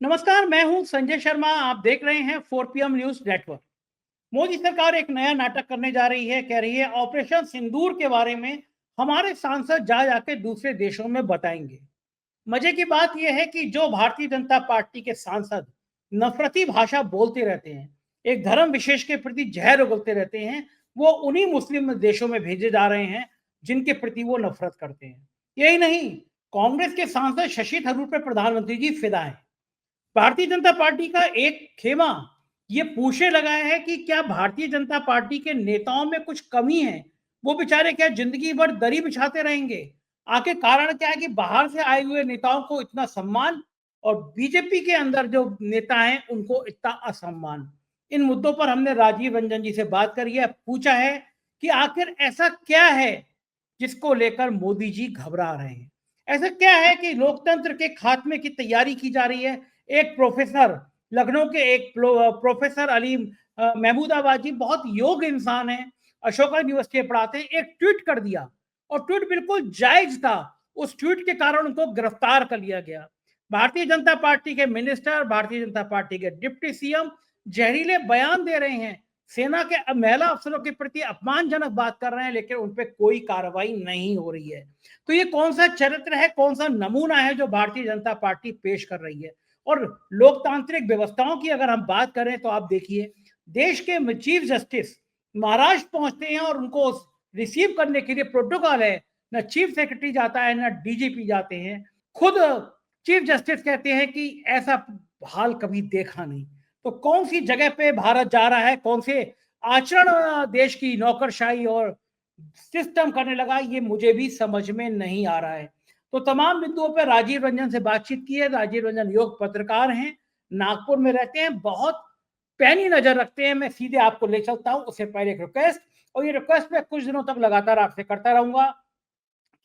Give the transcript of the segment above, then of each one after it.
नमस्कार, मैं हूं संजय शर्मा। आप देख रहे हैं 4 PM न्यूज नेटवर्क। मोदी सरकार एक नया नाटक करने जा रही है। कह रही है ऑपरेशन सिंदूर के बारे में हमारे सांसद जा जाके दूसरे देशों में बताएंगे। मजे की बात यह है कि जो भारतीय जनता पार्टी के सांसद नफरती भाषा बोलते रहते हैं, एक धर्म विशेष के प्रति जहर उगलते रहते हैं, वो उन्हीं मुस्लिम देशों में भेजे जा रहे हैं जिनके प्रति वो नफरत करते हैं। यही नहीं, कांग्रेस के सांसद शशि थरूर पर प्रधानमंत्री जी फिदा है। भारतीय जनता पार्टी का एक खेमा ये पूछने लगा है कि क्या भारतीय जनता पार्टी के नेताओं में कुछ कमी है? वो बेचारे क्या जिंदगी भर दरी बिछाते रहेंगे? आखिर कारण क्या है कि बाहर से आए हुए नेताओं को इतना सम्मान और बीजेपी के अंदर जो नेता हैं उनको इतना असम्मान? इन मुद्दों पर हमने राजीव रंजन जी से बात करी है, पूछा है कि आखिर ऐसा क्या है जिसको लेकर मोदी जी घबरा रहे हैं। ऐसा क्या है कि लोकतंत्र के खात्मे की तैयारी की जा रही है? एक प्रोफेसर, लखनऊ के एक प्रोफेसर अली महमूदाबाद जी बहुत योग्य इंसान है, अशोका यूनिवर्सिटी में पढ़ाते हैं, एक ट्वीट कर दिया और ट्वीट बिल्कुल जायज था। उस ट्वीट के कारण उनको गिरफ्तार कर लिया गया। भारतीय जनता पार्टी के मिनिस्टर, भारतीय जनता पार्टी के डिप्टी सीएम जहरीले बयान दे रहे हैं, सेना के महिला अफसरों के प्रति अपमानजनक बात कर रहे हैं, लेकिन उन पर कोई कार्रवाई नहीं हो रही है। तो ये कौन सा चरित्र है, कौन सा नमूना है जो भारतीय जनता पार्टी पेश कर रही है? और लोकतांत्रिक व्यवस्थाओं की अगर हम बात करें तो आप देखिए, देश के चीफ जस्टिस महाराष्ट्र पहुंचते हैं और उनको रिसीव करने के लिए प्रोटोकॉल है। न चीफ सेक्रेटरी जाता है, न डीजीपी जाते हैं। खुद चीफ जस्टिस कहते हैं कि ऐसा हाल कभी देखा नहीं। तो कौन सी जगह पे भारत जा रहा है, कौन से आचरण देश की नौकरशाही और सिस्टम करने लगा, ये मुझे भी समझ में नहीं आ रहा है। तो तमाम बिंदुओं पर राजीव रंजन से बातचीत की है। राजीव रंजन योग पत्रकार हैं, नागपुर में रहते हैं, बहुत पैनी नजर रखते हैं। मैं सीधे आपको ले चलता हूं। उससे पहले एक रिक्वेस्ट, और ये रिक्वेस्ट मैं कुछ दिनों तक लगातार आपसे करता रहूंगा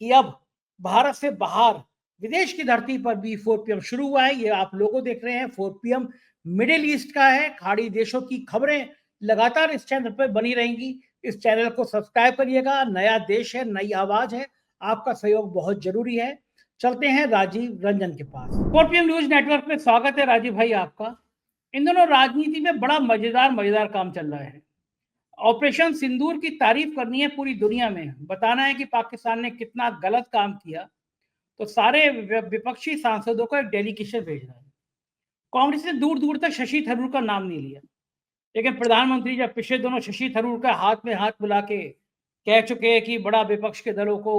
कि अब भारत से बाहर विदेश की धरती पर भी 4 PM शुरू हुआ है। ये आप लोगों देख रहे हैं, 4 PM मिडिल ईस्ट का है। खाड़ी देशों की खबरें लगातार इस चैनल पर बनी रहेंगी। इस चैनल को सब्सक्राइब करिएगा। नया देश है, नई आवाज है, आपका सहयोग बहुत जरूरी है। चलते हैं राजीव रंजन के पास। 4 PM न्यूज नेटवर्क में स्वागत है राजीव भाई आपका। इन दोनों राजनीति में बड़ा मजेदार मजेदार काम चल रहा है। ऑपरेशन सिंदूर की तारीफ करनी है पूरी दुनिया में, बताना है कि पाकिस्तान ने कितना गलत काम किया, तो सारे विपक्षी सांसदों को एक डेलीगेशन भेजना है। कांग्रेस ने दूर दूर तक शशि थरूर का नाम नहीं लिया, लेकिन प्रधानमंत्री जब पिछले दोनों शशि थरूर का हाथ में हाथ मिला के कह चुके हैं कि बड़ा विपक्ष के दलों को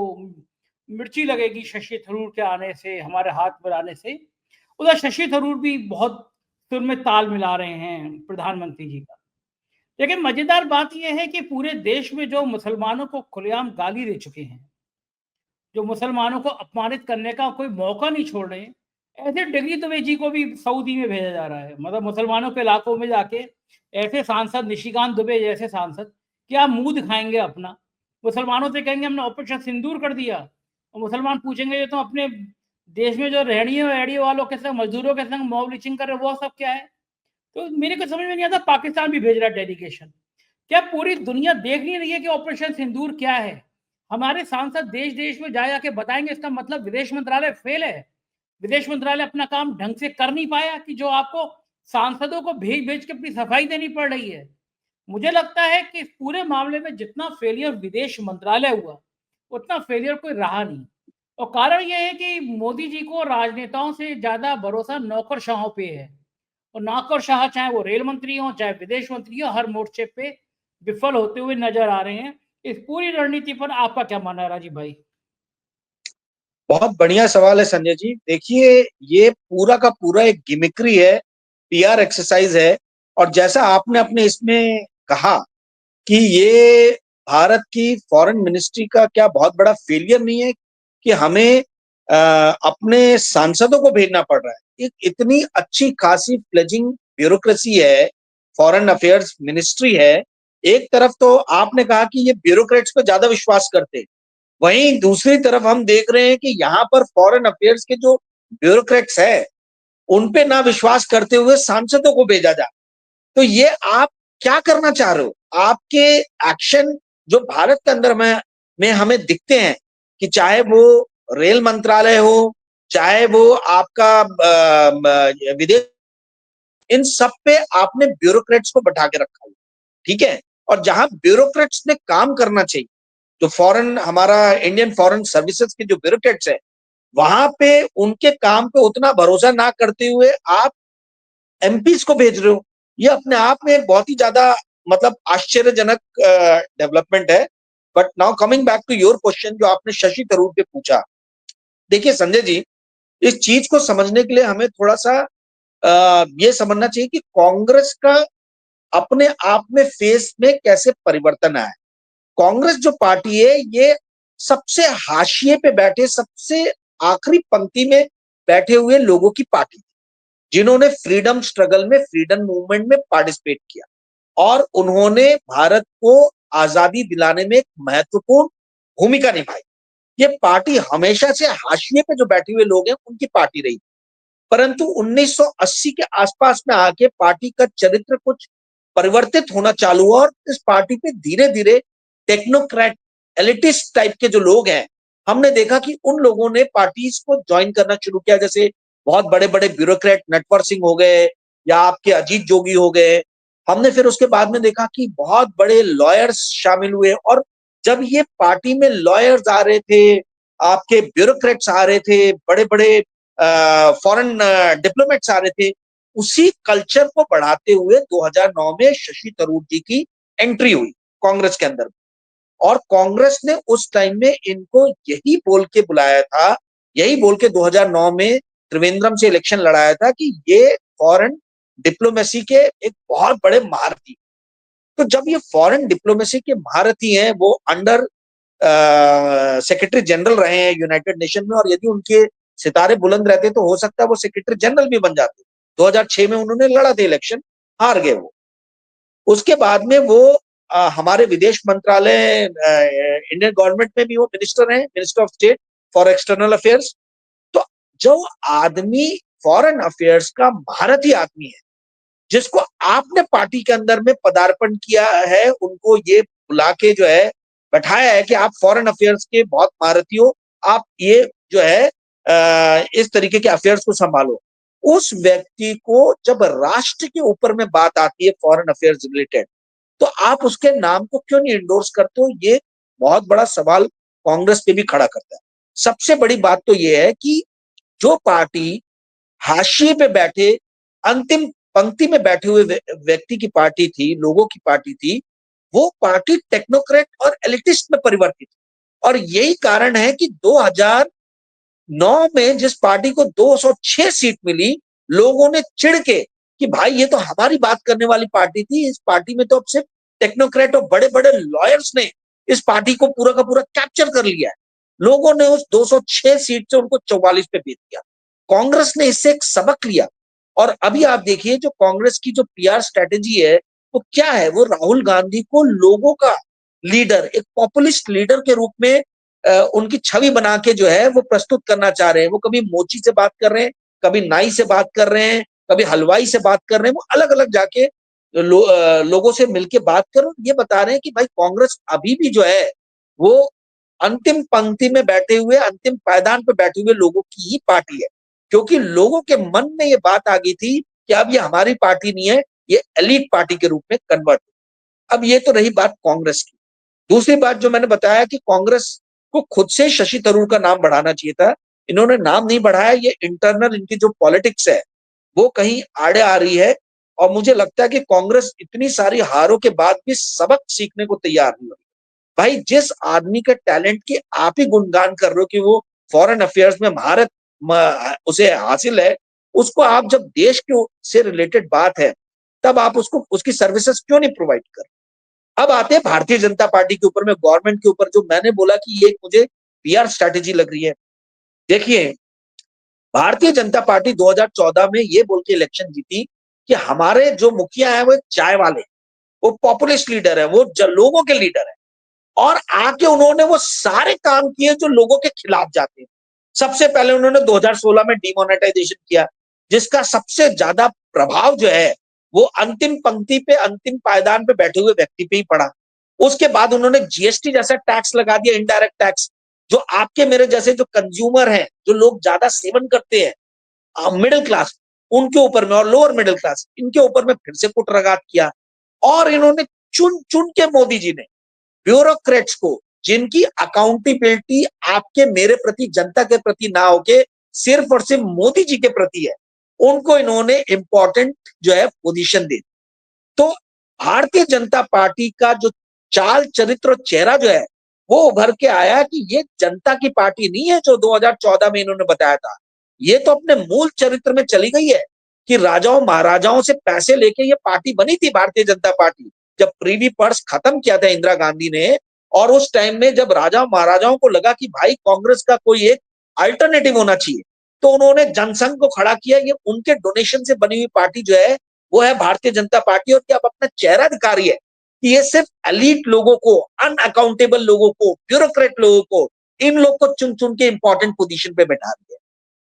मिर्ची लगेगी शशि थरूर के आने से, हमारे हाथ मिलाने से, उधर शशि थरूर भी बहुत सुर में ताल मिला रहे हैं प्रधानमंत्री जी का। लेकिन मजेदार बात यह है कि पूरे देश में जो मुसलमानों को खुलेआम गाली दे चुके हैं, जो मुसलमानों को अपमानित करने का कोई मौका नहीं छोड़ रहे हैं, ऐसे डिग्री दुबे जी को भी सऊदी में भेजा जा रहा है। मतलब मुसलमानों के इलाकों में जाके ऐसे सांसद, निशिकांत दुबे जैसे सांसद, क्या मुंह दिखाएंगे अपना? मुसलमानों से कहेंगे हमने ऑपरेशन सिंदूर कर दिया, और मुसलमान पूछेंगे ये तो अपने देश में जो रेहड़ियों वेहड़ियों वालों के संग, मजदूरों के संग मॉब लिंचिंग कर रहे, वो सब क्या है? तो मेरे को समझ में नहीं आता, पाकिस्तान भी भेज रहा है डेलीगेशन। क्या पूरी दुनिया देख नहीं रही है कि ऑपरेशन सिंदूर क्या है? हमारे सांसद देश देश में जा जाके बताएंगे, इसका मतलब विदेश मंत्रालय फेल है। विदेश मंत्रालय अपना काम ढंग से कर नहीं पाया कि जो आपको सांसदों को भेज भेज के अपनी सफाई देनी पड़ रही है। मुझे लगता है कि इस पूरे मामले में जितना फेलियर विदेश मंत्रालय हुआ, उतना फेलियर कोई रहा नहीं। और कारण यह है कि मोदी जी को राजनेताओं से ज्यादा भरोसा नौकरशाहों पे है, और नौकरशाह चाहे वो रेल मंत्री हो, चाहे विदेश मंत्री हो, हर मोर्चे पे विफल होते हुए नजर आ रहे हैं। इस पूरी रणनीति पर आपका क्या मानना है राजीव भाई? बहुत बढ़िया सवाल है संजय जी। देखिए, ये पूरा का पूरा एक गिमिक्री है, पीआर एक्सरसाइज है। और जैसा आपने अपने इसमें कहा कि ये भारत की फॉरेन मिनिस्ट्री का क्या बहुत बड़ा फेलियर नहीं है कि हमें अपने सांसदों को भेजना पड़ रहा है। एक इतनी अच्छी खासी फ्लेजिंग ब्यूरोक्रेसी है, फॉरेन अफेयर्स मिनिस्ट्री है। एक तरफ तो आपने कहा कि ये ब्यूरोक्रेट्स पे ज्यादा विश्वास करते हैं, वहीं दूसरी तरफ हम देख रहे हैं कि यहाँ पर फॉरेन अफेयर्स के जो ब्यूरोक्रेट्स है उन पे ना विश्वास करते हुए सांसदों को भेजा जा। तो ये आप क्या करना चाह रहे हो? आपके एक्शन जो भारत के अंदर में हमें दिखते हैं कि चाहे वो रेल मंत्रालय हो, चाहे वो आपका विदेश, इन सब पे आपने ब्यूरोक्रेट्स को बैठा के रखा हुआ, ठीक है। और जहां ब्यूरोक्रेट्स ने काम करना चाहिए, जो फॉरेन हमारा इंडियन फॉरेन सर्विसेज के जो ब्यूरोक्रेट्स है, वहां पे उनके काम पे उतना भरोसा ना करते हुए आप एमपीज को भेज रहे हो। ये अपने आप में एक बहुत ही ज्यादा मतलब आश्चर्यजनक डेवलपमेंट है। But now coming back to your question जो आपने शशि थरूर पे पूछा, देखिए संजय जी, इस चीज को समझने के लिए हमें थोड़ा सा ये समझना चाहिए कि कांग्रेस का अपने आप में फेस में कैसे परिवर्तन आया। कांग्रेस जो पार्टी है ये सबसे हाशिए पे बैठे, सबसे आखिरी पंक्ति में बैठे हुए लोगों की पार्टी थी, जिन्होंने फ्रीडम स्ट्रगल में, फ्रीडम मूवमेंट में पार्टिसिपेट किया और उन्होंने भारत को आजादी दिलाने में एक महत्वपूर्ण भूमिका निभाई। ये पार्टी हमेशा से हाशिए पे जो बैठे हुए लोग हैं उनकी पार्टी रही, परंतु 1980 के आसपास में आके पार्टी का चरित्र कुछ परिवर्तित होना चालू हुआ और इस पार्टी पे धीरे धीरे टेक्नोक्रेट, एलिटिस्ट टाइप के जो लोग हैं, हमने देखा कि उन लोगों ने पार्टीज को ज्वाइन करना शुरू किया। जैसे बहुत बड़े बड़े ब्यूरोक्रेट नटवर सिंह हो गए या आपके अजीत जोगी हो गए। हमने फिर उसके बाद में देखा कि बहुत बड़े लॉयर्स शामिल हुए, और जब ये पार्टी में लॉयर्स आ रहे थे, आपके ब्यूरोक्रेट्स आ रहे थे, बड़े बड़े फॉरेन डिप्लोमेट्स आ रहे थे, उसी कल्चर को बढ़ाते हुए 2009 में शशि थरूर जी की एंट्री हुई कांग्रेस के अंदर। और कांग्रेस ने उस टाइम में इनको यही बोल के बुलाया था, यही बोल के 2009 में त्रिवेंद्रम से इलेक्शन लड़ाया था कि ये फॉरेन डिप्लोमेसी के एक बहुत बड़े महारथी। तो जब ये फॉरेन डिप्लोमेसी के महारथी हैं, वो अंडर सेक्रेटरी जनरल रहे हैं यूनाइटेड नेशन में, और यदि उनके सितारे बुलंद रहते तो हो सकता है वो सेक्रेटरी जनरल भी बन जाते। 2006 में उन्होंने लड़ा था इलेक्शन, हार गए वो। उसके बाद में वो हमारे विदेश मंत्रालय, इंडियन गवर्नमेंट में भी वो मिनिस्टर हैं, minister of state for external affairs. तो जो आदमी फॉरेन अफेयर्स का महारथी आदमी है, जिसको आपने पार्टी के अंदर में पदार्पण किया है, उनको ये बुला के जो है बैठाया है कि आप फॉरेन अफेयर्स के बहुत महारथी हो, आप ये जो है इस तरीके के अफेयर्स को संभालो। उस व्यक्ति को जब राष्ट्र के ऊपर में बात आती है फॉरेन अफेयर्स रिलेटेड, तो आप उसके नाम को क्यों नहीं इंडोर्स करते हो? ये बहुत बड़ा सवाल कांग्रेस पे भी खड़ा करता है। सबसे बड़ी बात तो ये है कि जो पार्टी हाशिए पे बैठे, अंतिम पंक्ति में बैठे हुए व्यक्ति की पार्टी थी, लोगों की पार्टी थी, वो पार्टी टेक्नोक्रेट और एलिटिस्ट में परिवर्तित। और यही कारण है कि 2009 में जिस पार्टी को 206 सीट मिली, लोगों ने चिढ़ के कि भाई ये तो हमारी बात करने वाली पार्टी थी, इस पार्टी में तो अब सिर्फ टेक्नोक्रेट और बड़े बड़े लॉयर्स ने इस पार्टी को पूरा का पूरा कैप्चर कर लिया है। लोगों ने उस 206 सीट से उनको 44 पे भेज दिया। कांग्रेस ने इससे एक सबक लिया, और अभी आप देखिए जो कांग्रेस की जो पीआर स्ट्रेटेजी है वो क्या है। वो राहुल गांधी को लोगों का लीडर, एक पॉपुलिस्ट लीडर के रूप में उनकी छवि बना के जो है वो प्रस्तुत करना चाह रहे हैं। वो कभी मोची से बात कर रहे हैं, कभी नाई से बात कर रहे हैं, कभी हलवाई से बात कर रहे हैं। वो अलग अलग जाके लोगों से मिलके बात कर, ये बता रहे हैं कि भाई कांग्रेस अभी भी जो है वो अंतिम पंक्ति में बैठे हुए, अंतिम पायदान पे बैठे हुए लोगों की ही पार्टी है। क्योंकि लोगों के मन में ये बात आ गई थी कि अब ये हमारी पार्टी नहीं है, ये एलीट पार्टी के रूप में कन्वर्ट। अब ये तो रही बात कांग्रेस की। दूसरी बात जो मैंने बताया कि कांग्रेस को खुद से शशि थरूर का नाम बढ़ाना चाहिए था, इन्होंने नाम नहीं बढ़ाया। ये इंटरनल इनकी जो पॉलिटिक्स है वो कहीं आड़े आ रही है, और मुझे लगता है कि कांग्रेस इतनी सारी हारों के बाद भी सबक सीखने को तैयार नहीं हुई। भाई जिस आदमी के टैलेंट की आप ही गुणगान कर रहे हो कि वो फॉरेन अफेयर्स में महारत उसे हासिल है, उसको आप जब देश के से रिलेटेड बात है तब आप उसको उसकी सर्विसेज क्यों नहीं प्रोवाइड कर। अब आते हैं भारतीय जनता पार्टी के ऊपर में, गवर्नमेंट के ऊपर, जो मैंने बोला कि ये मुझे पीआर स्ट्रेटेजी लग रही है। देखिए भारतीय जनता पार्टी 2014 में ये बोल के इलेक्शन जीती कि हमारे जो मुखिया है वो एक चाय वाले, वो पॉपुलिस्ट लीडर है, वो लोगों के लीडर है, और आके उन्होंने वो सारे काम किए जो लोगों के खिलाफ जाते हैं। सबसे पहले उन्होंने 2016 में डिमोनेटाइजेशन किया, जिसका सबसे ज्यादा प्रभाव जो है वो अंतिम पंक्ति पे, अंतिम पायदान पे बैठे हुए व्यक्ति पे ही पड़ा। उसके बाद उन्होंने जीएसटी जैसा टैक्स लगा दिया, इनडायरेक्ट टैक्स, जो आपके मेरे जैसे जो कंज्यूमर हैं, जो लोग ज्यादा सेवन करते हैं, मिडिल क्लास, उनके ऊपर में, और लोअर मिडिल क्लास, इनके ऊपर में फिर से कुटरगात किया। और इन्होंने चुन चुन के मोदी जी ने ब्यूरोक्रेट्स को, जिनकी अकाउंटेबिलिटी आपके मेरे प्रति, जनता के प्रति ना होके सिर्फ और सिर्फ मोदी जी के प्रति है, उनको इन्होंने इंपॉर्टेंट जो है पोजीशन दे दी। तो भारतीय जनता पार्टी का जो चाल चरित्र और चेहरा जो है, वो उभर के आया कि ये जनता की पार्टी नहीं है जो 2014 में इन्होंने बताया था। ये तो अपने मूल चरित्र में चली गई है कि राजाओं महाराजाओं से पैसे लेके ये पार्टी बनी थी भारतीय जनता पार्टी, जब प्रीवी पर्स खत्म किया था इंदिरा गांधी ने। और उस टाइम में जब राजा महाराजाओं को लगा कि भाई कांग्रेस का कोई एक अल्टरनेटिव होना चाहिए, तो उन्होंने जनसंघ को खड़ा किया। ये उनके डोनेशन से बनी हुई पार्टी जो है वो है भारतीय जनता पार्टी। और क्या अब अपना चेहरा दिखा रही है कि ये सिर्फ एलीट लोगों को, अनअकाउंटेबल लोगों को, ब्यूरोक्रेट लोगों को, इन लोग को चुन चुन के इंपॉर्टेंट पोजीशन पे बैठा दिया।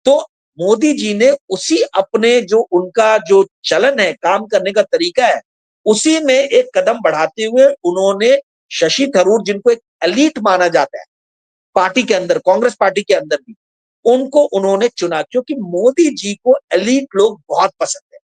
तो मोदी जी ने उसी अपने जो उनका जो चलन है, काम करने का तरीका है, उसी में एक कदम बढ़ाते हुए उन्होंने शशि थरूर, जिनको एक एलीट माना जाता है पार्टी के अंदर, कांग्रेस पार्टी के अंदर भी, उनको उन्होंने चुना, क्योंकि मोदी जी को एलीट लोग बहुत पसंद है।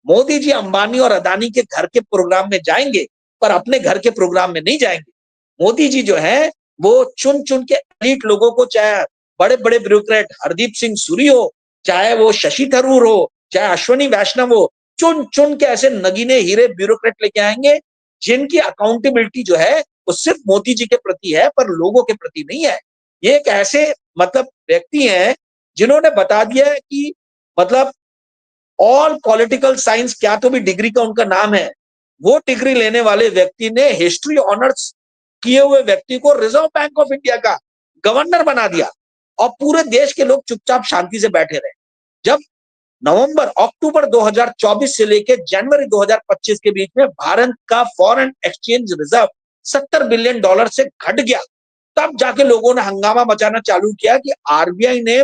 मोदी जी अंबानी और अदानी के घर के प्रोग्राम में जाएंगे, पर अपने घर के प्रोग्राम में नहीं जाएंगे। मोदी जी जो है वो चुन चुन के एलीट लोगों को, चाहे बड़े बड़े ब्यूरोक्रेट हरदीप सिंह सूरी हो, चाहे वो शशि थरूर हो, चाहे अश्वनी वैष्णव हो, चुन चुन के ऐसे नगीने हीरे ब्यूरोक्रेट लेके आएंगे जिनकी अकाउंटेबिलिटी जो है वो सिर्फ मोदी जी के प्रति है, पर लोगों के प्रति नहीं है। ये एक ऐसे मतलब व्यक्ति हैं जिन्होंने बता दिया है कि मतलब ऑल पॉलिटिकल साइंस, क्या तो भी डिग्री का उनका नाम है, वो डिग्री लेने वाले व्यक्ति ने हिस्ट्री ऑनर्स किए हुए व्यक्ति को रिजर्व बैंक ऑफ इंडिया का गवर्नर बना दिया। और पूरे देश के लोग चुपचाप शांति से बैठे रहे। जब अक्टूबर 2024 से लेकर जनवरी 2025 के बीच में भारत का फॉरेन एक्सचेंज रिजर्व $70 बिलियन से घट गया, तब जाके लोगों ने हंगामा मचाना चालू किया कि आरबीआई ने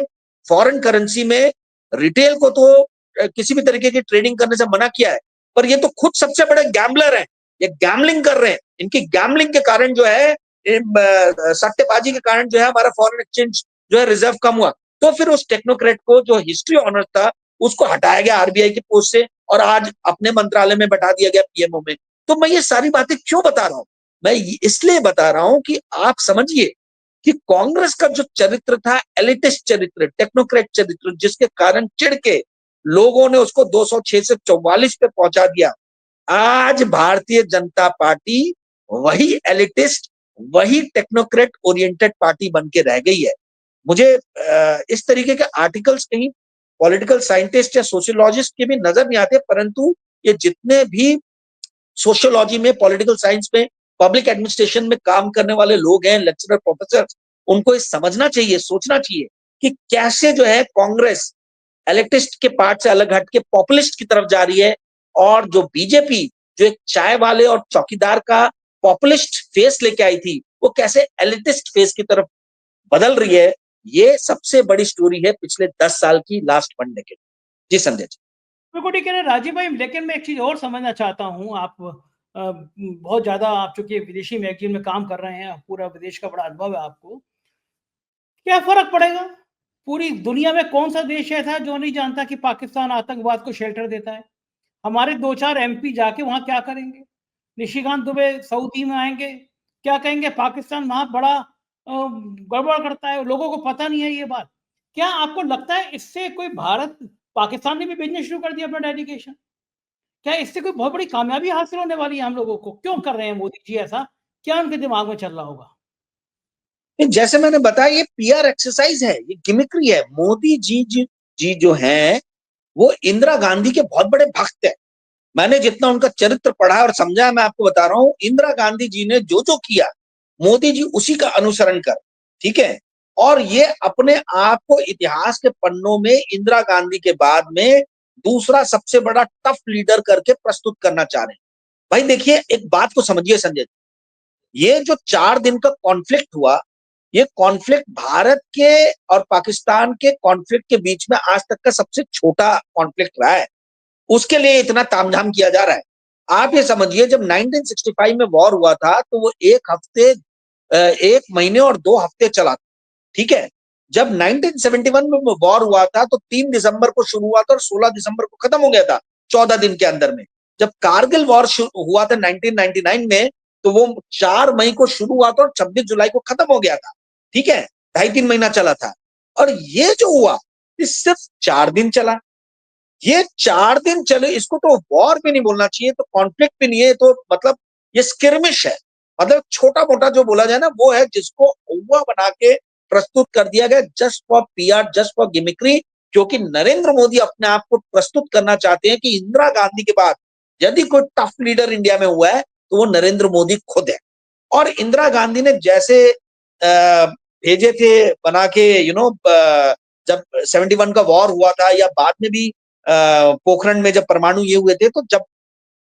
फॉरेन करेंसी में रिटेल को तो किसी भी तरीके की ट्रेडिंग करने से मना किया है, पर ये तो खुद सबसे बड़े गैम्बलर हैं, ये गैम्बलिंग कर रहे हैं। इनकी गैम्बलिंग के कारण जो है, सट्टेबाजी के कारण जो है हमारा फॉरेन एक्सचेंज जो है रिजर्व कम हुआ। तो फिर उस टेक्नोक्रेट को जो हिस्ट्री ऑनर था उसको हटाया गया आरबीआई की पोस्ट से, और आज अपने मंत्रालय में बैठा दिया गया पीएमओ में। तो मैं ये सारी बातें क्यों बता रहा हूं? मैं इसलिए बता रहा हूं कि आप समझिए कि कांग्रेस का जो चरित्र था, एलिटिस्ट चरित्र, टेक्नोक्रेट चरित्र, जिसके कारण चिढ़ के लोगों ने उसको 206 से 44 पे पहुंचा दिया, आज भारतीय जनता पार्टी वही एलिटिस्ट, वही टेक्नोक्रेट ओरिएंटेड पार्टी बन के रह गई है। मुझे इस तरीके के आर्टिकल्स कहीं पॉलिटिकल साइंटिस्ट या सोशियोलॉजिस्ट के भी नजर नहीं आते, परंतु ये जितने भी सोशियोलॉजी में, पॉलिटिकल साइंस में, पब्लिक एडमिनिस्ट्रेशन में काम करने वाले लोग हैं, लेक्चरर, प्रोफेसर, उनको ये समझना चाहिए, सोचना चाहिए कि कैसे जो है कांग्रेस एलिटिस्ट के पार्ट से अलग हट के पॉपुलिस्ट की तरफ जा रही है, और जो बीजेपी जो एक चाय वाले और चौकीदार का पॉपुलिस्ट फेस लेके आई थी, वो कैसे एलिटिस्ट फेस की तरफ बदल रही है। ये सबसे बड़ी स्टोरी है पिछले 10 साल की, लास्ट 1 डेकेड। जी संजय जी। बिल्कुल ठीक है राजीव भाई, लेकिन मैं एक चीज और समझना चाहता हूँ। आप बहुत ज्यादा, आप चूंकि विदेशी मैगजीन में काम कर रहे हैं, पूरा विदेश का बड़ा अनुभव है आपको, क्या फर्क पड़ेगा? पूरी दुनिया में कौन सा देश ऐसा जो नहीं जानता कि पाकिस्तान आतंकवाद को शेल्टर देता है? हमारे 2-4 एमपी जाके वहां क्या करेंगे? निशिकांत दुबे सऊदी में आएंगे, क्या कहेंगे? पाकिस्तान वहां बड़ा गड़बड़ करता है, लोगों को पता नहीं है ये बात। क्या आपको लगता है इससे कोई भारत, पाकिस्तान ने भी बिजनेस शुरू कर दिया अपना डेडिकेशन? क्या इससे कोई बहुत बड़ी कामयाबी हासिल होने वाली है हम लोगों को? क्यों कर रहे हैं मोदी जी ऐसा? क्या उनके दिमाग में चल रहा होगा? जैसे मैंने बताया, ये पीआर एक्सरसाइज है, ये गिमिक्री है। मोदी जी जो हैं वो इंदिरा गांधी के बहुत बड़े भक्त हैं। मैंने जितना उनका चरित्र पढ़ा और समझा, मैं आपको बता रहा हूं, इंदिरा गांधी जी ने जो जो किया, मोदी जी उसी का अनुसरण कर, ठीक है। और ये अपने आप को इतिहास के पन्नों में इंदिरा गांधी के बाद में दूसरा सबसे बड़ा टफ लीडर करके प्रस्तुत करना चाह रहे हैं। भाई देखिए, एक बात को समझिए संजय, ये जो 4 दिन का कॉन्फ्लिक्ट हुआ, ये कॉन्फ्लिक्ट भारत के और पाकिस्तान के कॉन्फ्लिक्ट के बीच में आज तक का सबसे छोटा कॉन्फ्लिक्ट रहा है। उसके लिए इतना तामझाम किया जा रहा है। आप ये समझिए, जब 1965 में वॉर हुआ था तो वो 1 हफ्ते, 1 महीने और 2 हफ्ते चला था, ठीक है। जब 1971 में वॉर हुआ था तो 3 दिसंबर को शुरू हुआ था और 16 दिसंबर को खत्म हो गया था, 14 दिन के अंदर में। जब कारगिल वॉर हुआ था 1999 में, तो वो 4 मई को शुरू हुआ था और 26 जुलाई को खत्म हो गया था, ठीक है। 2.5-3 महीना चला था। और ये जो हुआ, ये सिर्फ 4 दिन चला। ये 4 दिन चले, इसको तो वॉर भी नहीं बोलना चाहिए, तो कॉन्फ्लिक्ट भी नहीं है, तो मतलब ये स्किर्मिश है। मतलब छोटा मोटा जो बोला जाए ना, वो है जिसको हुआ बना के प्रस्तुत कर दिया गया, just for PR, just for gimmickry. क्योंकि नरेंद्र मोदी अपने आप को प्रस्तुत करना चाहते हैं कि इंदिरा गांधी के बाद यदि कोई टफ लीडर इंडिया में हुआ है तो वो नरेंद्र मोदी खुद है। और इंदिरा गांधी ने जैसे भेजे थे बना के, जब 71 का वॉर हुआ था, या बाद में भी पोखरण में जब परमाणु ये हुए थे, तो जब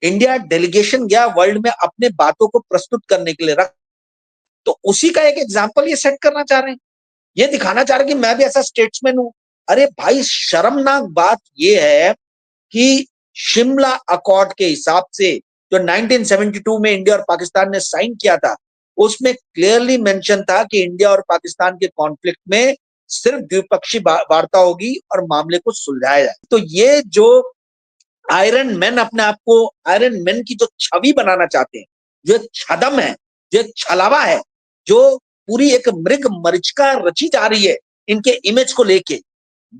इंडिया डेलीगेशन गया वर्ल्ड में अपने बातों को प्रस्तुत करने के लिए, रख तो उसी का एक एग्जाम्पल ये सेट करना चाह रहे हैं। ये दिखाना चाह रहे हैं कि मैं भी ऐसा स्टेट्समैन हूं। अरे भाई, शर्मनाक बात ये है कि शिमला अकॉर्ड के हिसाब से जो 1972 में इंडिया और पाकिस्तान ने साइन किया था, उसमें क्लियरली मेंशन था कि इंडिया और पाकिस्तान के कॉन्फ्लिक्ट में सिर्फ द्विपक्षीय वार्ता होगी और मामले को सुलझाया जाए। तो ये जो आयरन मैन, अपने आप को आयरन मैन की जो छवि बनाना चाहते हैं, जो छदम है, जो छलावा है, जो पूरी एक मृग मरीचिका रची जा रही है इनके इमेज को लेके,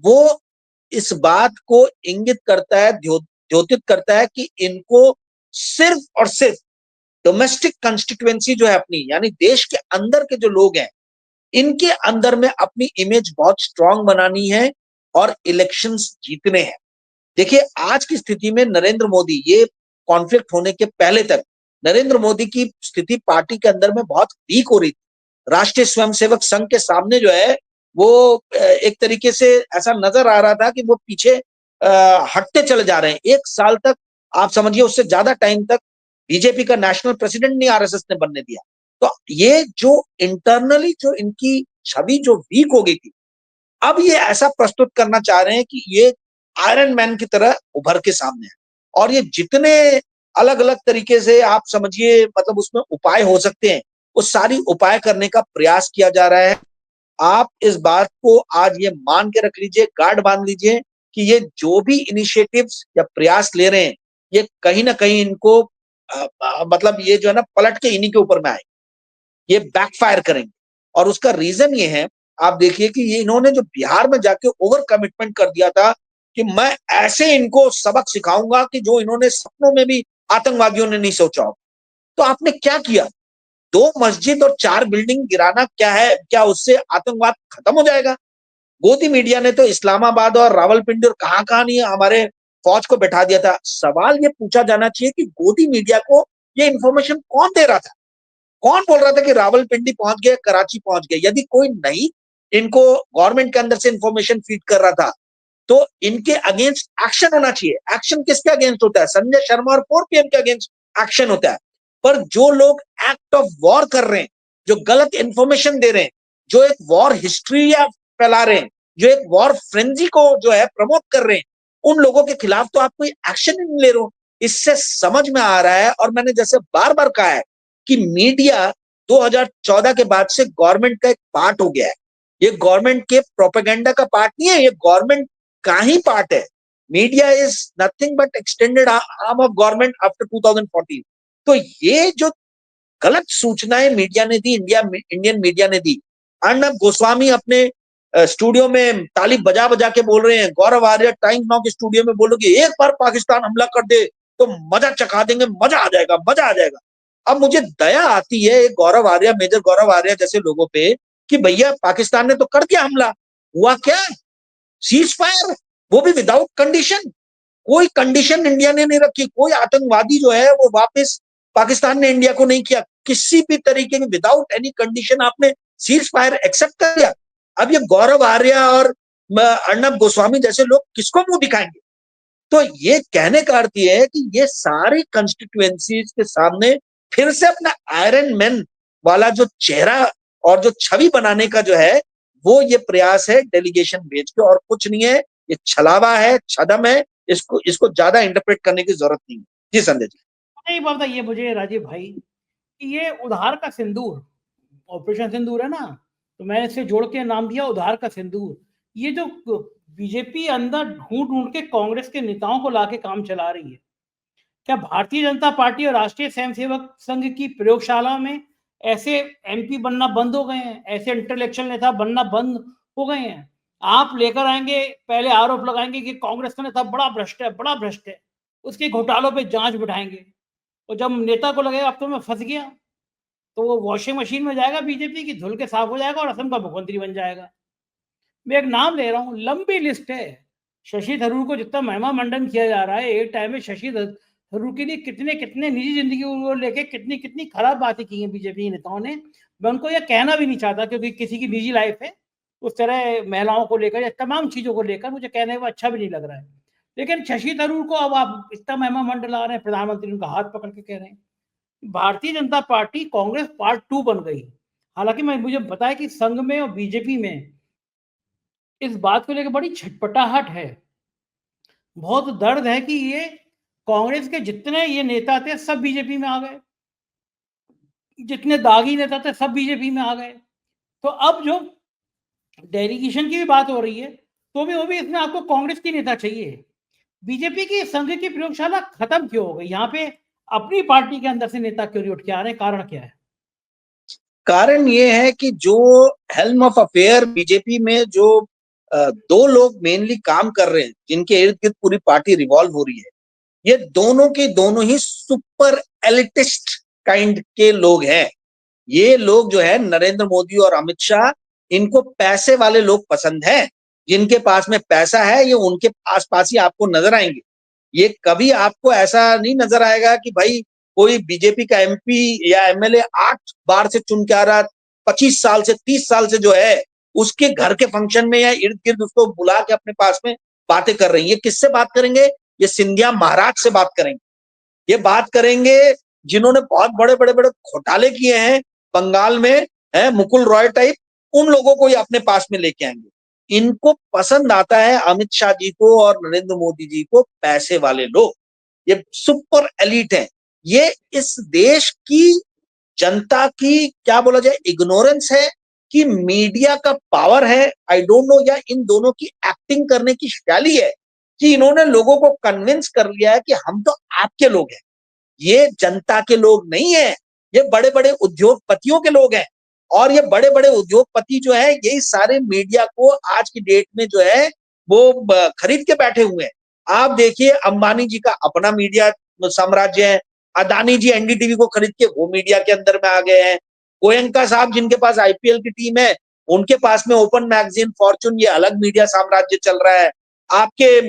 वो इस बात को इंगित करता है, द्योतित करता है कि इनको सिर्फ और सिर्फ डोमेस्टिक कंस्टिट्यूएंसी जो है अपनी, यानी देश के अंदर के जो लोग हैं, इनके अंदर में अपनी इमेज बहुत स्ट्रांग बनानी है और इलेक्शंस जीतने हैं। देखिए, आज की स्थिति में नरेंद्र मोदी, ये कॉन्फ्लिक्ट होने के पहले तक नरेंद्र मोदी की स्थिति पार्टी के अंदर में बहुत वीक हो रही थी। राष्ट्रीय स्वयंसेवक संघ के सामने जो है वो एक तरीके से ऐसा नजर आ रहा था कि वो पीछे हटते चले जा रहे हैं। 1 साल तक, आप समझिए उससे ज्यादा टाइम तक, बीजेपी का नेशनल प्रेसिडेंट नहीं आरएसएस ने बनने दिया। तो ये जो इंटरनली जो इनकी छवि जो वीक हो गई थी, अब ये ऐसा प्रस्तुत करना चाह रहे हैं कि ये आयरन मैन की तरह उभर के सामने है। और ये जितने अलग अलग तरीके से आप समझिए, मतलब उसमें उपाय हो सकते हैं, वो सारी उपाय करने का प्रयास किया जा रहा है। आप इस बात को आज ये मान के रख लीजिए, गार्ड बांध लीजिए कि ये जो भी इनिशिएटिव्स या प्रयास ले रहे हैं, ये कहीं ना कहीं इनको मतलब ये जो है ना, पलट के इन्हीं के ऊपर में आए, ये बैकफायर करेंगे। और उसका रीजन ये है, आप देखिए कि ये इन्होंने जो बिहार में जाके ओवर कमिटमेंट कर दिया था कि मैं ऐसे इनको सबक सिखाऊंगा कि जो इन्होंने सपनों में भी आतंकवादियों ने नहीं सोचा हो। तो आपने क्या किया? 2 मस्जिद और 4 बिल्डिंग गिराना क्या है? क्या उससे आतंकवाद खत्म हो जाएगा? गोदी मीडिया ने तो इस्लामाबाद और रावलपिंडी और कहां कहां नहीं हमारे फौज को बैठा दिया था। सवाल ये पूछा जाना चाहिए कि गोदी मीडिया को ये इंफॉर्मेशन कौन दे रहा था? कौन बोल रहा था कि रावलपिंडी पहुंच गए, कराची पहुंच गए? यदि कोई नहीं इनको गवर्नमेंट के अंदर से इंफॉर्मेशन फीड कर रहा था, तो इनके अगेंस्ट एक्शन होना चाहिए। एक्शन किसके अगेंस्ट होता है? संजय शर्मा और 4PM के अगेंस्ट एक्शन होता है। पर जो लोग एक्ट ऑफ वॉर कर रहे हैं, जो गलत इंफॉर्मेशन दे रहे हैं, जो एक वॉर हिस्ट्री फैला रहे हैं, जो एक वॉर फ्रेंजी को जो है प्रमोट कर रहे हैं, उन लोगों के खिलाफ तो आप कोई एक्शन ही नहीं ले रहे हो। इससे समझ में आ रहा है, और मैंने जैसे बार बार कहा है कि मीडिया 2014 के बाद से गवर्नमेंट का एक पार्ट हो गया है। ये गवर्नमेंट के प्रोपेगेंडा का पार्ट नहीं है, ये गवर्नमेंट का ही पार्ट है। Media is nothing but extended arm of government after 2014। तो ये जो गलत सूचनाएं मीडिया ने दी, इंडियन मीडिया ने दी, अर्नब गोस्वामी अपने स्टूडियो में ताली बजा बजा के बोल रहे हैं, गौरव आर्य टाइम्स नाउ के स्टूडियो में बोल रहे एक बार पाकिस्तान हमला कर दे तो मजा चखा देंगे, मजा आ जाएगा, मजा आ जाएगा। अब मुझे दया आती है गौरव आर्य, मेजर गौरव आर्य जैसे लोगों पे, कि भैया पाकिस्तान ने तो कर दिया हमला, हुआ क्या? सीज फायर, वो भी विदाउट कंडीशन। कोई कंडीशन इंडिया ने नहीं रखी, कोई आतंकवादी जो है वो वापस पाकिस्तान ने इंडिया को नहीं किया, किसी भी तरीके की विदाउट एनी कंडीशन आपने सीज फायर एक्सेप्ट कर दिया। अब ये गौरव आर्य और अर्नब गोस्वामी जैसे लोग किसको मुंह दिखाएंगे? तो ये कहने का अर्थ ये है कि ये सारी कंस्टिट्यूएंसीज के सामने फिर से अपना आयरन मैन वाला जो चेहरा और जो छवि बनाने का जो है, वो ये प्रयास है डेलीगेशन भेज के, और कुछ नहीं है। ये छलावा है, छदम है। इसको इसको ज्यादा इंटरप्रेट करने की जरूरत नहीं है। जी संजय जी। नहीं बात ये मुझे राजीव भाई कि ये उधार का सिंदूर, ऑपरेशन सिंदूर है ना, तो मैंने इसे जोड़ के नाम दिया उधार का सिंदूर। ये जो बीजेपी अंदर ढूंढ के कांग्रेस के नेताओं को लाके काम चला रही है, क्या भारतीय जनता पार्टी और राष्ट्रीय स्वयंसेवक संघ की प्रयोगशाला में ऐसे एमपी बनना बंद हो गए हैं, ऐसे इंटेलेक्चुअल नेता बनना बंद हो गए हैं? आप लेकर आएंगे, पहले आरोप लगाएंगे कि कांग्रेस का नेता बड़ा भ्रष्ट है, बड़ा भ्रष्ट है, उसके घोटालों पे जांच बिठाएंगे, और जब नेता को लगेगा अब तो मैं फंस गया, तो वो वॉशिंग मशीन में जाएगा बीजेपी की, धुल के साफ हो जाएगा और असम का मुख्यमंत्री बन जाएगा। मैं एक नाम ले रहा हूँ, लंबी लिस्ट है। शशि थरूर को जितना महिमा मंडन किया जा रहा है, एक टाइम में शशि थरूर के लिए कितने कितने निजी जिंदगी को लेके कितनी कितनी खराब बातें की हैं बीजेपी नेताओं ने। मैं उनको यह कहना भी नहीं चाहता, क्योंकि किसी की निजी लाइफ है, उस तरह महिलाओं को लेकर या तमाम चीजों को लेकर मुझे कहने में अच्छा भी नहीं लग रहा है। लेकिन शशि थरूर को अब आप इतना महिमा मंडल आ रहे हैं, प्रधानमंत्री उनका हाथ पकड़ के कह रहे हैं। भारतीय जनता पार्टी कांग्रेस पार्ट 2 बन गई। हालांकि मुझे पता है कि संघ में और बीजेपी में इस बात को लेकर बड़ी छटपटाहट है, बहुत दर्द है कि ये कांग्रेस के जितने ये नेता थे सब बीजेपी में आ गए, जितने दागी नेता थे सब बीजेपी में आ गए। तो अब जो डेलीगेशन की भी बात हो रही है, तो भी वो भी इसमें आपको कांग्रेस की नेता चाहिए। बीजेपी की संघ की प्रयोगशाला खत्म क्यों हो गई? यहाँ पे अपनी पार्टी के अंदर से नेता क्यों नहीं उठ के आ रहे हैं? कारण क्या है? कारण ये है कि जो हेल्म ऑफ अफेयर बीजेपी में जो दो लोग मेनली काम कर रहे हैं, जिनके इर्द गिर्द पूरी पार्टी रिवॉल्व हो रही है, ये दोनों के दोनों ही सुपर एलिटिस्ट काइंड के लोग हैं। ये लोग जो है नरेंद्र मोदी और अमित शाह, इनको पैसे वाले लोग पसंद हैं। जिनके पास में पैसा है ये उनके आस पास ही आपको नजर आएंगे। ये कभी आपको ऐसा नहीं नजर आएगा कि भाई कोई बीजेपी का एमपी या एमएलए 8 बार से चुन के आ रहा, 25 साल से 30 साल से जो है उसके घर के फंक्शन में या इर्द गिर्द उसको बुला के अपने पास में बातें कर रही है। ये किससे बात करेंगे? ये सिंधिया महाराज से बात करेंगे। ये बात करेंगे जिन्होंने बहुत बड़े बड़े बड़े घोटाले किए हैं बंगाल में, है मुकुल रॉय टाइप, उन लोगों को ये अपने पास में लेके आएंगे। इनको पसंद आता है अमित शाह जी को और नरेंद्र मोदी जी को पैसे वाले लोग। ये सुपर एलिट है। ये इस देश की जनता की क्या बोला जाए इग्नोरेंस है कि मीडिया का पावर है, आई डोंट नो, या इन दोनों की एक्टिंग करने की शैली है कि इन्होंने लोगों को कन्विंस कर लिया है कि हम तो आपके लोग हैं, ये जनता के लोग नहीं है, ये बड़े बड़े उद्योगपतियों के लोग हैं। और ये बड़े बड़े उद्योगपति जो है यही सारे मीडिया को आज की डेट में जो है वो खरीद के बैठे हुए हैं। आप देखिए अंबानी जी का अपना मीडिया साम्राज्य है, अदानी जी एनडीटीवी को खरीद के वो मीडिया के अंदर में आ गए हैं, गोयंका साहब जिनके पास आईपीएल की टीम है उनके पास में ओपन मैगजीन, फॉर्चून, ये अलग मीडिया साम्राज्य चल रहा है। आपके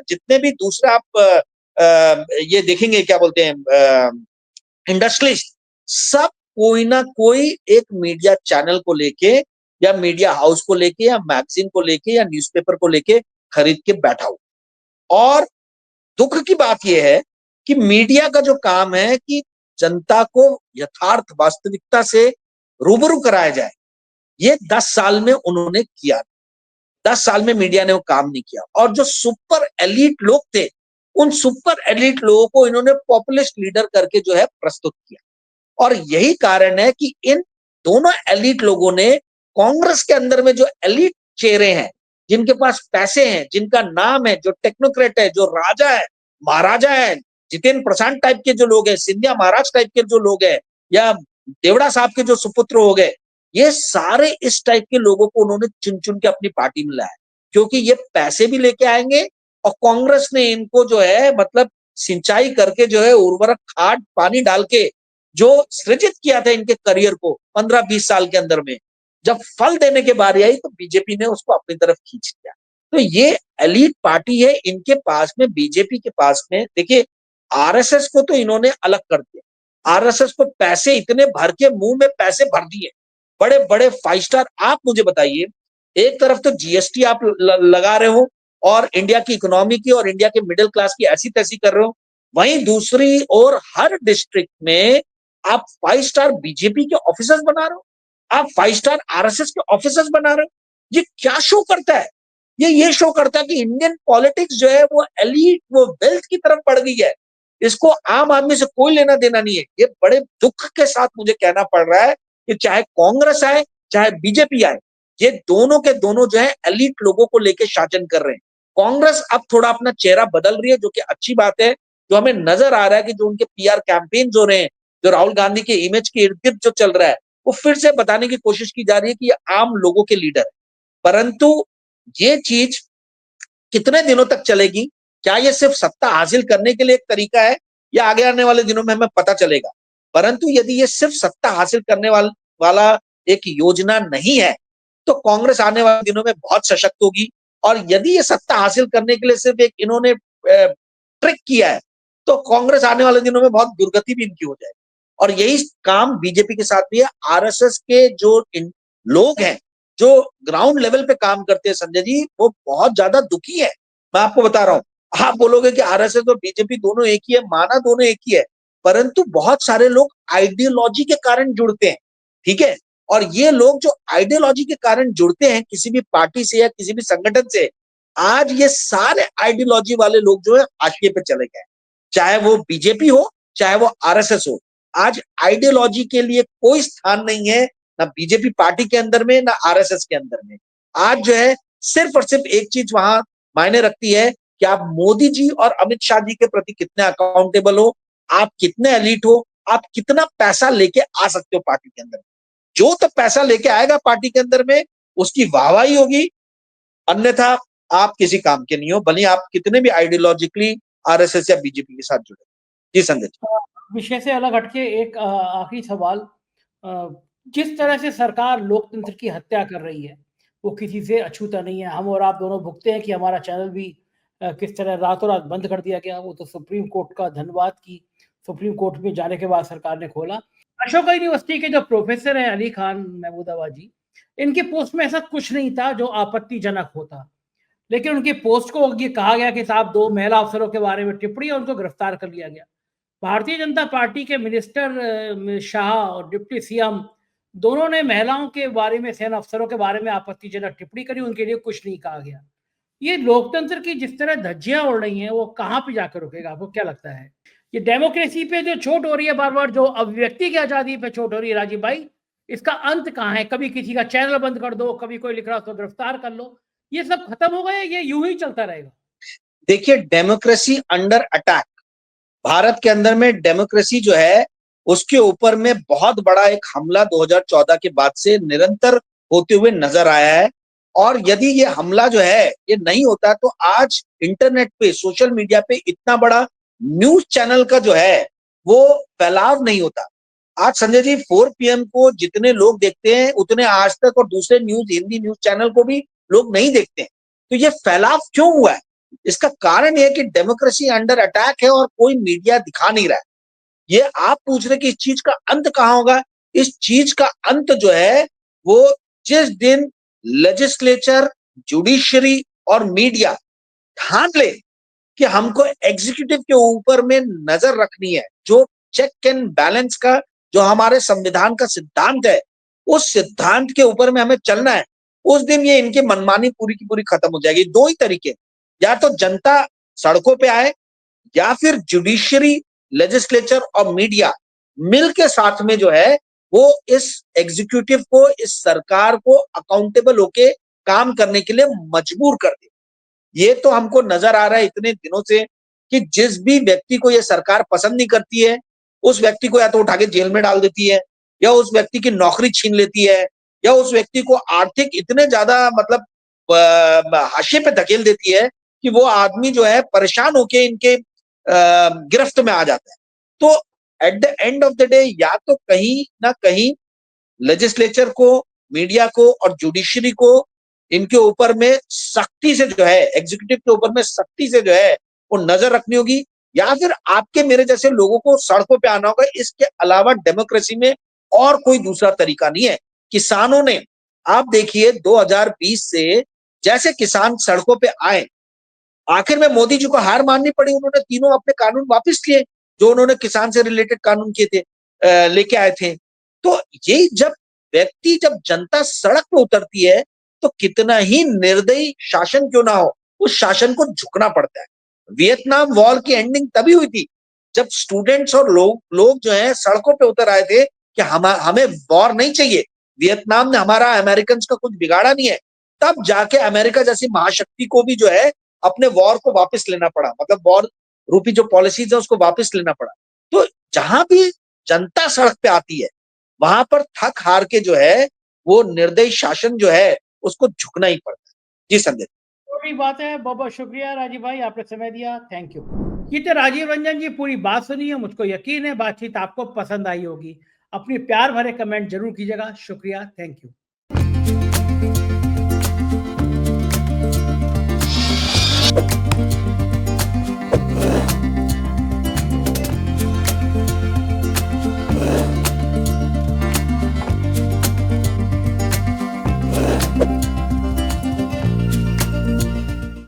जितने भी दूसरे आप ये देखेंगे क्या बोलते हैं इंडस्ट्रियलिस्ट, सब कोई ना कोई एक मीडिया चैनल को लेके या मीडिया हाउस को लेके या मैगजीन को लेके या न्यूज़पेपर को लेके खरीद के बैठा हो। और दुख की बात यह है कि मीडिया का जो काम है कि जनता को यथार्थ वास्तविकता से रूबरू कराया जाए, ये 10 साल में उन्होंने किया। 10 साल में मीडिया ने वो काम नहीं किया। और जो सुपर एलीट लोग थे, उन सुपर एलीट लोगों को इन्होंने पॉपुलिस्ट लीडर करके जो है प्रस्तुत किया। और यही कारण है कि इन दोनों एलीट लोगों ने कांग्रेस के अंदर में जो एलीट चेहरे हैं, जिनके पास पैसे हैं, जिनका नाम है, जो टेक्नोक्रेट है, जो राजा है, महाराजा है, जितेंद्र प्रसाद टाइप के जो लोग हैं, सिंधिया महाराज टाइप के जो लोग हैं, या देवड़ा साहब के जो सुपुत्र हो गए, ये सारे इस टाइप के लोगों को उन्होंने चुन चुन के अपनी पार्टी में लाया, क्योंकि ये पैसे भी लेके आएंगे और कांग्रेस ने इनको जो है मतलब सिंचाई करके जो है उर्वरक खाद पानी डाल के जो सृजित किया था इनके करियर को 15-20 साल के अंदर में, जब फल देने के बारी आई तो बीजेपी ने उसको अपनी तरफ खींच लिया। तो ये एलीट पार्टी है, इनके पास में, बीजेपी के पास में, देखिए आरएसएस को तो इन्होंने अलग कर दिया। आरएसएस को पैसे इतने भर के मुंह में पैसे भर दिए, बड़े बड़े 5 स्टार। आप मुझे बताइए, एक तरफ तो जीएसटी आप लगा रहे हो और इंडिया की इकोनॉमी की और इंडिया के मिडिल क्लास की ऐसी तैसी कर रहे हो, वहीं दूसरी ओर हर डिस्ट्रिक्ट में आप 5 स्टार बीजेपी के ऑफिसर्स बना रहे हो, आप 5 स्टार आरएसएस के ऑफिसर्स बना रहे हो। ये क्या शो करता है? ये शो करता है कि इंडियन पॉलिटिक्स जो है वो एलीट, वो वेल्थ की तरफ बढ़ गई है। इसको आम आदमी से कोई लेना देना नहीं है। ये बड़े दुख के साथ मुझे कहना पड़ रहा है कि चाहे कांग्रेस आए, चाहे बीजेपी आए, ये दोनों के दोनों जो है एलिट लोगों को लेके शासन कर रहे हैं। कांग्रेस अब थोड़ा अपना चेहरा बदल रही है, जो कि अच्छी बात है। जो हमें नजर आ रहा है कि जो उनके पीआर कैंपेन हो रहे हैं, जो राहुल गांधी के इमेज के इर्द गिर्द जो चल रहा है, वो फिर से बताने की कोशिश की जा रही है कि ये आम लोगों के लीडर है। परंतु ये चीज कितने दिनों तक चलेगी? क्या ये सिर्फ सत्ता हासिल करने के लिए एक तरीका है, या आगे आने वाले दिनों में हमें पता चलेगा। परंतु यदि ये सिर्फ सत्ता हासिल करने वाला एक योजना नहीं है, तो कांग्रेस आने वाले दिनों में बहुत सशक्त होगी। और यदि ये सत्ता हासिल करने के लिए सिर्फ एक इन्होंने ट्रिक किया है, तो कांग्रेस आने वाले दिनों में बहुत दुर्गति भी इनकी हो जाएगी। और यही काम बीजेपी के साथ भी है। आरएसएस के जो लोग हैं, जो ग्राउंड लेवल पे काम करते हैं संजय जी, वो बहुत ज्यादा दुखी है। मैं आपको बता रहा हूँ, आप बोलोगे कि आरएसएस और बीजेपी दोनों एक ही है, माना दोनों एक ही है, परंतु बहुत सारे लोग आइडियोलॉजी के कारण जुड़ते हैं, ठीक है। और ये लोग जो आइडियोलॉजी के कारण जुड़ते हैं किसी भी पार्टी से या किसी भी संगठन से, आज ये सारे आइडियोलॉजी वाले लोग जो है हाशिए पे चले गए। चाहे वो बीजेपी हो, चाहे वो आरएसएस हो, आज आइडियोलॉजी के लिए कोई स्थान नहीं है, ना बीजेपी पार्टी के अंदर में, ना आरएसएस के अंदर में। आज जो है सिर्फ और सिर्फ एक चीज वहां मायने रखती है कि आप मोदी जी और अमित शाह जी के प्रति कितने अकाउंटेबल हो, आप कितने एलीट हो, आप कितना पैसा लेके आ सकते हो पार्टी के अंदर। जो तो पैसा लेके आएगा पार्टी के अंदर में, उसकी वाहवाही होगी, अन्यथा आप किसी काम के नहीं हो, भले आप कितने भी आइडियोलॉजिकली आरएसएस या बीजेपी के साथ जुड़े। जी संजय जी। विषय से अलग हटके एक आखिरी सवाल, जिस तरह से सरकार लोकतंत्र की हत्या कर रही है वो किसी से अछूता नहीं है। हम और आप दोनों भुगते हैं कि हमारा चैनल भी किस तरह रातों रात बंद कर दिया गया। वो तो सुप्रीम कोर्ट का धन्यवाद कि सुप्रीम कोर्ट में जाने के बाद सरकार ने खोला। अशोका यूनिवर्सिटी के जो प्रोफेसर हैं अली खान महमूदाबाद जी, इनके पोस्ट में ऐसा कुछ नहीं था जो आपत्तिजनक होता, लेकिन उनकी पोस्ट को ये कहा गया कि साहब 2 महिला अफसरों के बारे में टिप्पणी है, उनको गिरफ्तार कर लिया गया। भारतीय जनता पार्टी के मिनिस्टर शाह और डिप्टी सीएम दोनों ने महिलाओं के बारे में, सेना अफसरों के बारे में आपत्तिजनक टिप्पणी करी, उनके लिए कुछ नहीं कहा गया। ये लोकतंत्र की जिस तरह धज्जियां उड़ रही हैं वो कहाँ पे जाकर रुकेगा, आपको क्या लगता है? ये डेमोक्रेसी पे जो चोट हो रही है बार बार, जो अभिव्यक्ति की आजादी पे चोट हो रही है राजीव भाई, इसका अंत कहाँ है? कभी किसी का चैनल बंद कर दो, कभी कोई लिख रहा हो तो गिरफ्तार कर लो, ये सब खत्म होगा या ये यूं ही चलता रहेगा? देखिए, डेमोक्रेसी अंडर अटैक, भारत के अंदर में डेमोक्रेसी जो है उसके ऊपर में बहुत बड़ा एक हमला 2014 के बाद से निरंतर होते हुए नजर आया है। और यदि ये हमला जो है ये नहीं होता तो आज इंटरनेट पे, सोशल मीडिया पे इतना बड़ा न्यूज चैनल का जो है वो फैलाव नहीं होता। आज संजय जी 4 PM को जितने लोग देखते हैं उतने आज तक और दूसरे न्यूज, हिंदी न्यूज चैनल को भी लोग नहीं देखते हैं। तो ये फैलाव क्यों हुआ है? इसका कारण यह है कि डेमोक्रेसी अंडर अटैक है और कोई मीडिया दिखा नहीं रहा है। ये आप पूछ रहे कि इस चीज का अंत कहां होगा? इस चीज का अंत जो है वो जिस दिन लेजिस्लेचर, जुडिशरी और मीडिया ठान ले कि हमको एग्जीक्यूटिव के ऊपर में नजर रखनी है, जो चेक एंड बैलेंस का जो हमारे संविधान का सिद्धांत है, उस सिद्धांत के ऊपर में हमें चलना है, उस दिन ये इनकी मनमानी पूरी की पूरी खत्म हो जाएगी। दो ही तरीके, या तो जनता सड़कों पे आए, या फिर जुडिशरी, लेजिस्लेचर और मीडिया मिल के साथ में जो है वो इस एग्जीक्यूटिव को, इस सरकार को अकाउंटेबल होके काम करने के लिए मजबूर कर दे। ये तो हमको नजर आ रहा है इतने दिनों से कि जिस भी व्यक्ति को ये सरकार पसंद नहीं करती है, उस व्यक्ति को या तो उठा के जेल में डाल देती है, या उस व्यक्ति की नौकरी छीन लेती है, या उस व्यक्ति को आर्थिक इतने ज्यादा मतलब हाशिए पे धकेल देती है कि वो आदमी जो है परेशान होके इनके गिरफ्त में आ जाता है। तो at the end of the day या तो कहीं ना कहीं लेजिस्लेचर को, मीडिया को और जुडिशरी को इनके ऊपर में सख्ती से जो है, एग्जीक्यूटिव के ऊपर में सख्ती से जो है वो नजर रखनी होगी, या फिर आपके मेरे जैसे लोगों को सड़कों पे आना होगा। इसके अलावा डेमोक्रेसी में और कोई दूसरा तरीका नहीं है। किसानों ने, आप देखिए 2020 से जैसे किसान सड़कों पे आए, आखिर में मोदी जी को हार माननी पड़ी, उन्होंने तीनों अपने कानून वापस लिए जो उन्होंने किसान से रिलेटेड कानून किए थे, लेके आए थे। तो ये जब जनता सड़क पे उतरती है तो कितना ही निर्दयी शासन क्यों ना हो, उस शासन को झुकना पड़ता है। वियतनाम वॉर की एंडिंग तभी हुई थी जब स्टूडेंट्स और लोग जो है सड़कों पे उतर आए थे कि हमें वॉर नहीं चाहिए, वियतनाम ने हमारा अमेरिकन का कुछ बिगाड़ा नहीं है, तब जाके अमेरिका जैसी महाशक्ति को भी जो है अपने वॉर को वापस लेना पड़ा, मतलब वॉर रूपी जो पॉलिसीज है उसको वापस लेना पड़ा। तो जहां भी जनता सड़क पे आती है वहां पर थक हार के जो है वो निर्दयी शासन जो है उसको झुकना ही पड़ता है। जी संजय। बड़ी बात है, बहुत बहुत शुक्रिया राजीव भाई, आपने समय दिया, थैंक यू। ये थे राजीव रंजन जी, पूरी बात सुनी है, मुझको यकीन है बातचीत आपको पसंद आई होगी। अपनी प्यार भरे कमेंट जरूर कीजिएगा। शुक्रिया, थैंक यू।